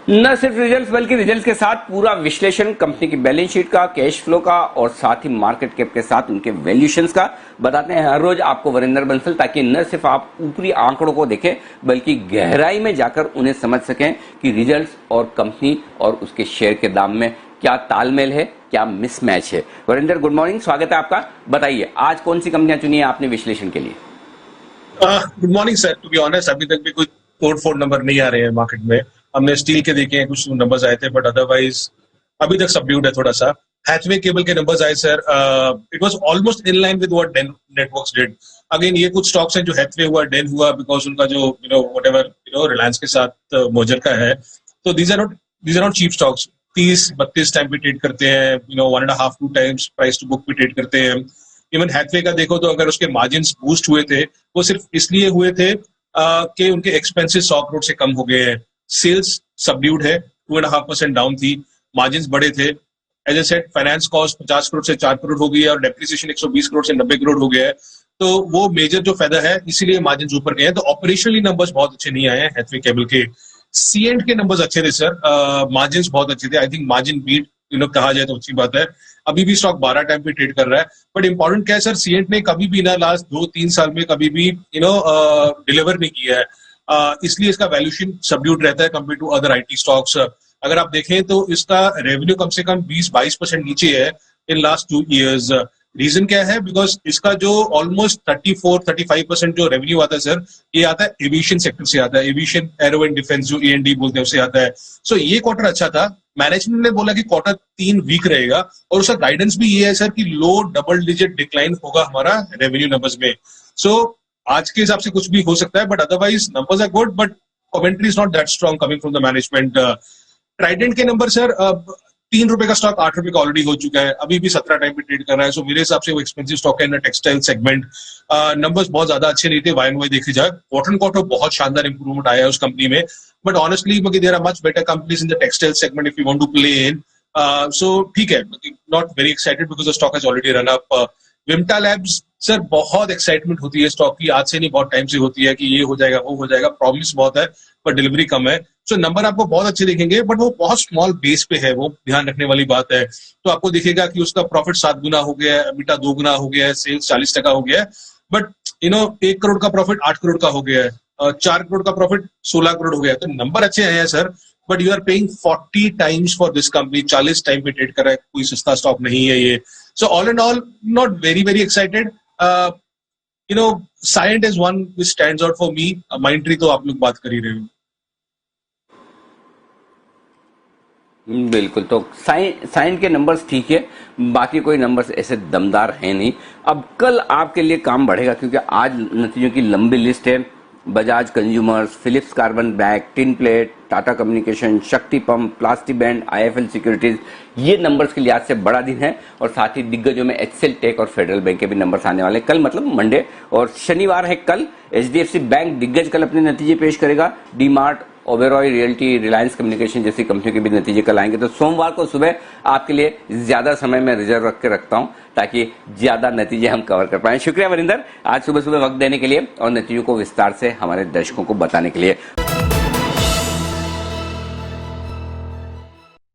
न सिर्फ रिजल्ट्स बल्कि रिजल्ट्स के साथ पूरा विश्लेषण कंपनी की बैलेंस शीट का, कैश फ्लो का और साथ ही मार्केट कैप के साथ उनके वैल्यूएशंस का बताते हैं हर रोज आपको वरिंदर बंसल, ताकि न सिर्फ आप ऊपरी आंकड़ों को देखें बल्कि गहराई में जाकर उन्हें समझ सकें कि रिजल्ट्स और कंपनी और उसके शेयर के दाम में क्या तालमेल है, क्या मिसमैच है। वरिंदर, गुड मॉर्निंग, स्वागत है आपका। बताइए आज कौन सी कंपनियां चुनी है आपने विश्लेषण के लिए? Good morning sir. To be honest अभी तक भी कुछ कोड फोर नंबर नहीं आ रहे हैं मार्केट में। हमने स्टील के देखे हैं, कुछ नंबर्स आए थे, बट अदरवाइज अभी तक सबड्यूड है थोड़ा सा। हैथवे केबल के नंबर्स आए sir, it was almost in line with what Den networks did. Again ये कुछ स्टॉक्स हैं जो हैथवे हुआ, डेन हुआ, बिकॉज उनका जो व्हाटएवर रिलायंस के साथ मर्जर का है। तो these are not cheap stocks. 30-32 time पे ट्रेड करते हैं, 1.5-2 टाइम्स प्राइस टू बुक पे ट्रेड करते हैं। इवन हैथवे का देखो तो अगर उसके मार्जिन्स बूस्ट हुए थे वो सिर्फ इसलिए हुए थे कि उनके एक्सपेंसेस 100 करोड़ से कम हो गए हैं। सेल्स सबड्यूड है, 2.5% डाउन थी, मार्जिन्स बड़े थे। As I said, finance cost 50 crore से 4 करोड़ हो गई है और डेप्रिसिएशन 120 करोड़ से 90 करोड़ हो गया है। तो वो मेजर जो फायदा है, इसीलिए मार्जिन्स ऊपर गए हैं। तो ऑपरेशनली नंबर्स बहुत अच्छे नहीं आए हैं हैथवे केबल के। सी एंड के नंबर्स अच्छे थे सर, मार्जिन्स बहुत अच्छे थे। आई थिंक मार्जिन बीट कहा जाए तो अच्छी बात है। अभी भी स्टॉक 12 टाइम पे ट्रेड कर रहा है। बट इंपॉर्टेंट क्या है सर, सीएंट ने कभी भी ना लास्ट 2-3 साल में कभी भी डिलीवर नहीं किया है। इसलिए इसका वैल्यूएशन सबड्यूड रहता है compare to other IT stocks. अगर आप देखें तो इसका रेवेन्यू कम से कम 20-22% नीचे है इन लास्ट 2 ईयर्स। रीजन क्या है? बिकॉज इसका जो ऑलमोस्ट 34-35% जो रेवेन्यू आता है सर, ये आता है एविएशन सेक्टर से आता है। एविएशन, एरो एंड डिफेंस जो E&D बोलते हैं उससे आता है। सो ये क्वार्टर अच्छा था। मैनेजमेंट ने बोला कि क्वार्टर 3 वीक रहेगा और उसका गाइडेंस भी ये है सर कि लो डबल डिजिट डिक्लाइन होगा हमारा रेवेन्यू नंबर्स में। सो आज के हिसाब से कुछ भी हो सकता है, but otherwise numbers are good, but commentary is not that strong coming from the management. Trident के नंबर सर, 3 रुपए का स्टॉक 8 रुपए का ऑलरेडी हो चुका है, अभी भी 17 टाइम पे ट्रेड कर रहा है। सो मेरे हिसाब से वो एक्सपेंसिव स्टॉक है इन टेक्सटाइल सेगमेंट। नंबर्स बहुत ज्यादा अच्छे नहीं थे वाई एंड वाई देखे जाए। क्वार्टर एंड क्वार्टर बहुत शानदार इंप्रूवमेंट आया है उस कंपनी में, but honestly there are much better companies in the textile segment if you want to play in. So ठीक है, not very excited because the stock has already run up. Vimta Labs sir, बहुत excitement होती है stock की, आज से नहीं बहुत टाइम से होती है कि ये हो जाएगा वो हो जाएगा। प्रॉमिस बहुत है पर डिलीवरी कम है। सो नंबर आपको बहुत अच्छे दिखेंगे, बट वो बहुत स्मॉल बेस पे है, वो ध्यान रखने वाली बात है। तो आपको दिखेगा कि उसका प्रॉफिट 7 गुना हो गया है, एबिटा 2 गुना हो गया है, सेल्स 40% हो गया है। बट 1 करोड़ का प्रॉफिट 8 करोड़ का हो गया है, 4 करोड़ का प्रॉफिट 16 करोड़ हो गया है। तो नंबर अच्छे आए हैं sir, but you are paying 40 times for this company. 40 time पे ट्रेड कर रहा है, कोई सस्ता स्टॉक नहीं है ये। So all and all not very very excited. Cyient is one which stands out for me. Mindtree तो आप लोग बात कर ही रहे हो। बिल्कुल, तो साइन के नंबर्स ठीक है, बाकी कोई नंबर्स ऐसे दमदार हैं नहीं। अब कल आपके लिए काम बढ़ेगा क्योंकि आज नतीजों की लंबी लिस्ट है। Bajaj Consumers, Phillips Carbon Black, Tin Plate, Tata Communication, Shakti Pump, plastic band, IIFL securities, ये नंबर्स के लिहाज से बड़ा दिन है। और साथ ही दिग्गजों में HCL टेक और फेडरल बैंक के भी नंबर्स आने वाले कल, मतलब मंडे और शनिवार है कल। HDFC बैंक दिग्गज कल अपने नतीजे पेश करेगा। डीमार्ट, ओबेरॉय रियल्टी, रिलायंस कम्युनिकेशन जैसी कंपनियों के भी नतीजे कल आएंगे। तो सोमवार को सुबह आपके लिए ज्यादा समय में रिजर्व रख के रखता हूं ताकि ज्यादा नतीजे हम कवर कर पाए। शुक्रिया वरिंदर, आज सुबह सुबह वक्त देने के लिए और नतीजों को विस्तार से हमारे दर्शकों को बताने के लिए।